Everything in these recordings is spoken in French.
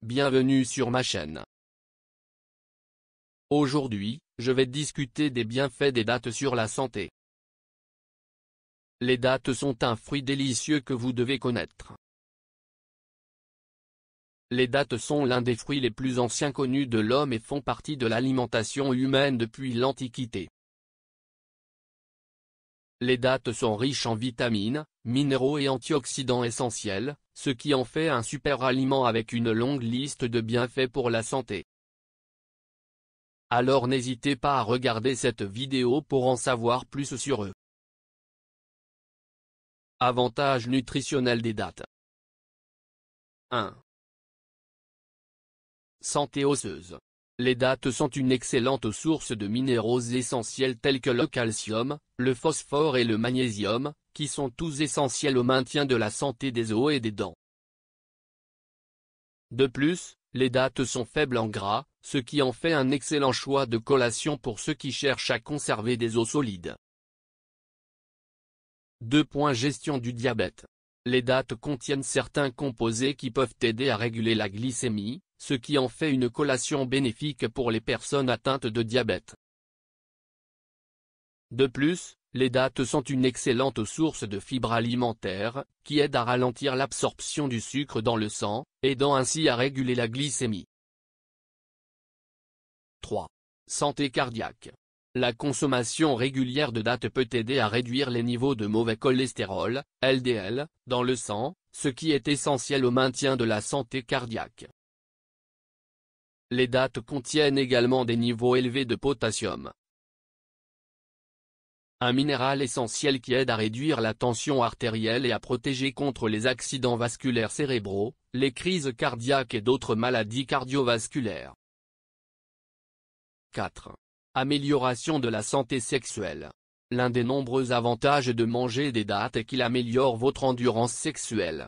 Bienvenue sur ma chaîne. Aujourd'hui, je vais discuter des bienfaits des dattes sur la santé. Les dattes sont un fruit délicieux que vous devez connaître. Les dattes sont l'un des fruits les plus anciens connus de l'homme et font partie de l'alimentation humaine depuis l'Antiquité. Les dattes sont riches en vitamines, minéraux et antioxydants essentiels, ce qui en fait un super aliment avec une longue liste de bienfaits pour la santé. Alors n'hésitez pas à regarder cette vidéo pour en savoir plus sur eux. Avantages nutritionnels des dattes. 1. Santé osseuse. Les dattes sont une excellente source de minéraux essentiels tels que le calcium, le phosphore et le magnésium, qui sont tous essentiels au maintien de la santé des os et des dents. De plus, les dattes sont faibles en gras, ce qui en fait un excellent choix de collation pour ceux qui cherchent à conserver des os solides. 2. Gestion du diabète. Les dattes contiennent certains composés qui peuvent aider à réguler la glycémie, ce qui en fait une collation bénéfique pour les personnes atteintes de diabète. De plus, les dattes sont une excellente source de fibres alimentaires, qui aident à ralentir l'absorption du sucre dans le sang, aidant ainsi à réguler la glycémie. 3. Santé cardiaque. La consommation régulière de dattes peut aider à réduire les niveaux de mauvais cholestérol, LDL, dans le sang, ce qui est essentiel au maintien de la santé cardiaque. Les dattes contiennent également des niveaux élevés de potassium, un minéral essentiel qui aide à réduire la tension artérielle et à protéger contre les accidents vasculaires cérébraux, les crises cardiaques et d'autres maladies cardiovasculaires. 4. Amélioration de la santé sexuelle. L'un des nombreux avantages de manger des dattes est qu'il améliore votre endurance sexuelle.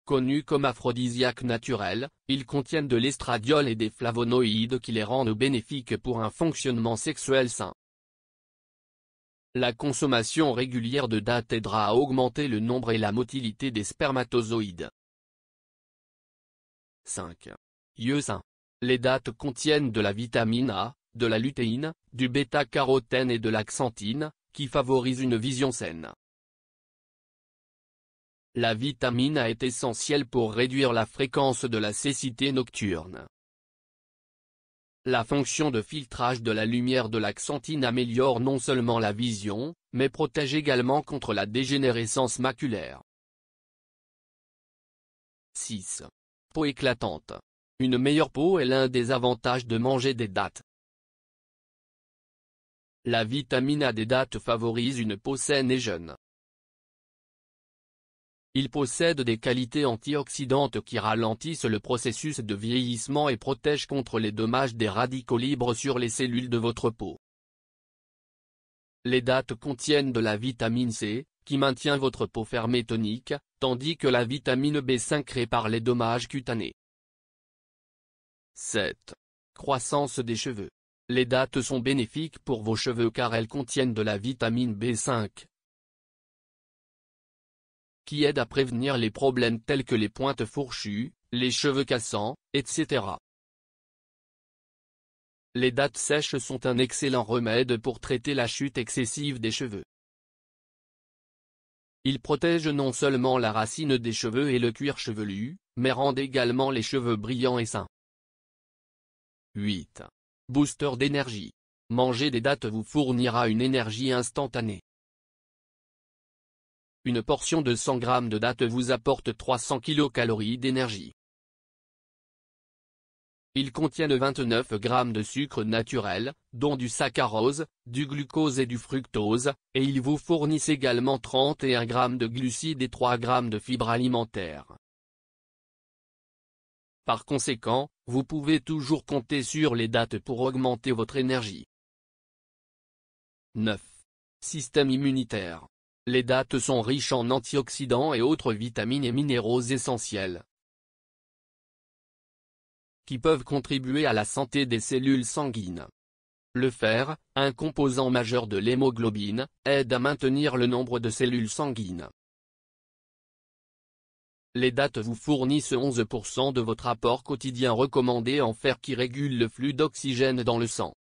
Connus comme aphrodisiaques naturels, ils contiennent de l'estradiol et des flavonoïdes qui les rendent bénéfiques pour un fonctionnement sexuel sain. La consommation régulière de dattes aidera à augmenter le nombre et la motilité des spermatozoïdes. 5. Yeux sains. Les dattes contiennent de la vitamine A, de la lutéine, du bêta-carotène et de la xanthine, qui favorisent une vision saine. La vitamine A est essentielle pour réduire la fréquence de la cécité nocturne. La fonction de filtrage de la lumière de la xanthine améliore non seulement la vision, mais protège également contre la dégénérescence maculaire. 6. Peau éclatante. Une meilleure peau est l'un des avantages de manger des dattes. La vitamine A des dattes favorise une peau saine et jeune. Il possède des qualités antioxydantes qui ralentissent le processus de vieillissement et protègent contre les dommages des radicaux libres sur les cellules de votre peau. Les dattes contiennent de la vitamine C, qui maintient votre peau ferme et tonique, tandis que la vitamine B5 répare les dommages cutanés. 7. Croissance des cheveux. Les dattes sont bénéfiques pour vos cheveux car elles contiennent de la vitamine B5, qui aide à prévenir les problèmes tels que les pointes fourchues, les cheveux cassants, etc. Les dattes sèches sont un excellent remède pour traiter la chute excessive des cheveux. Ils protègent non seulement la racine des cheveux et le cuir chevelu, mais rendent également les cheveux brillants et sains. 8. Booster d'énergie. Manger des dattes vous fournira une énergie instantanée. Une portion de 100 g de dattes vous apporte 300 kcal d'énergie. Ils contiennent 29 g de sucre naturel, dont du saccharose, du glucose et du fructose, et ils vous fournissent également 31 g de glucides et 3 g de fibres alimentaires. Par conséquent, vous pouvez toujours compter sur les dattes pour augmenter votre énergie. 9. Système immunitaire. Les dattes sont riches en antioxydants et autres vitamines et minéraux essentiels, qui peuvent contribuer à la santé des cellules sanguines. Le fer, un composant majeur de l'hémoglobine, aide à maintenir le nombre de cellules sanguines. Les dattes vous fournissent 11% de votre apport quotidien recommandé en fer qui régule le flux d'oxygène dans le sang.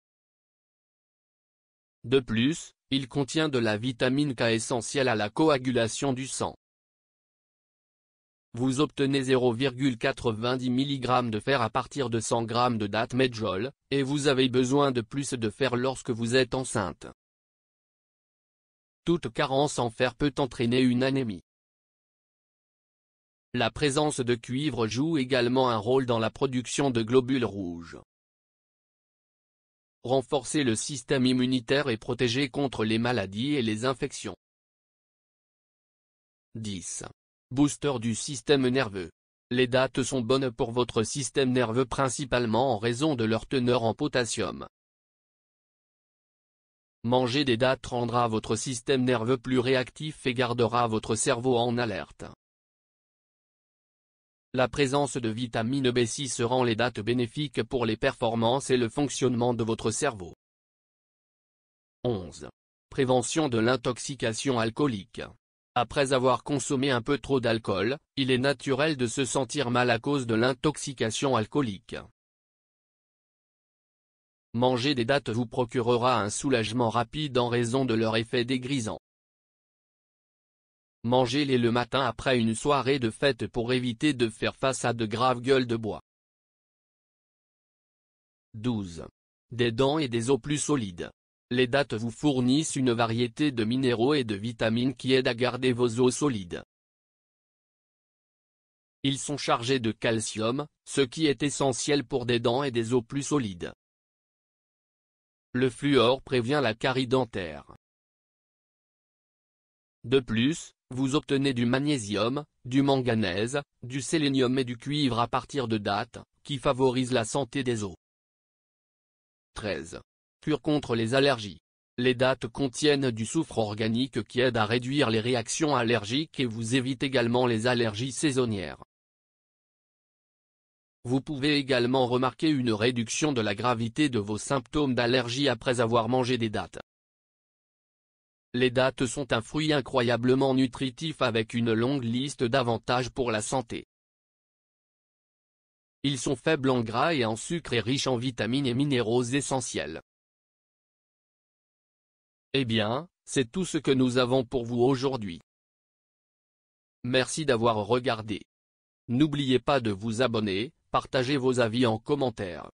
De plus, il contient de la vitamine K essentielle à la coagulation du sang. Vous obtenez 0,90 mg de fer à partir de 100 g de dattes Medjool, et vous avez besoin de plus de fer lorsque vous êtes enceinte. Toute carence en fer peut entraîner une anémie. La présence de cuivre joue également un rôle dans la production de globules rouges. Renforcer le système immunitaire et protéger contre les maladies et les infections. 10. Booster du système nerveux. Les dattes sont bonnes pour votre système nerveux principalement en raison de leur teneur en potassium. Manger des dattes rendra votre système nerveux plus réactif et gardera votre cerveau en alerte. La présence de vitamine B6 rend les dattes bénéfiques pour les performances et le fonctionnement de votre cerveau. 11. Prévention de l'intoxication alcoolique. Après avoir consommé un peu trop d'alcool, il est naturel de se sentir mal à cause de l'intoxication alcoolique. Manger des dattes vous procurera un soulagement rapide en raison de leur effet dégrisant. Mangez-les le matin après une soirée de fête pour éviter de faire face à de graves gueules de bois. 12. Des dents et des os plus solides. Les dattes vous fournissent une variété de minéraux et de vitamines qui aident à garder vos os solides. Ils sont chargés de calcium, ce qui est essentiel pour des dents et des os plus solides. Le fluor prévient la carie dentaire. De plus, vous obtenez du magnésium, du manganèse, du sélénium et du cuivre à partir de dattes, qui favorisent la santé des os. 13. Cure contre les allergies. Les dattes contiennent du soufre organique qui aide à réduire les réactions allergiques et vous évite également les allergies saisonnières. Vous pouvez également remarquer une réduction de la gravité de vos symptômes d'allergie après avoir mangé des dattes. Les dattes sont un fruit incroyablement nutritif avec une longue liste d'avantages pour la santé. Ils sont faibles en gras et en sucre et riches en vitamines et minéraux essentiels. Eh bien, c'est tout ce que nous avons pour vous aujourd'hui. Merci d'avoir regardé. N'oubliez pas de vous abonner, partagez vos avis en commentaire.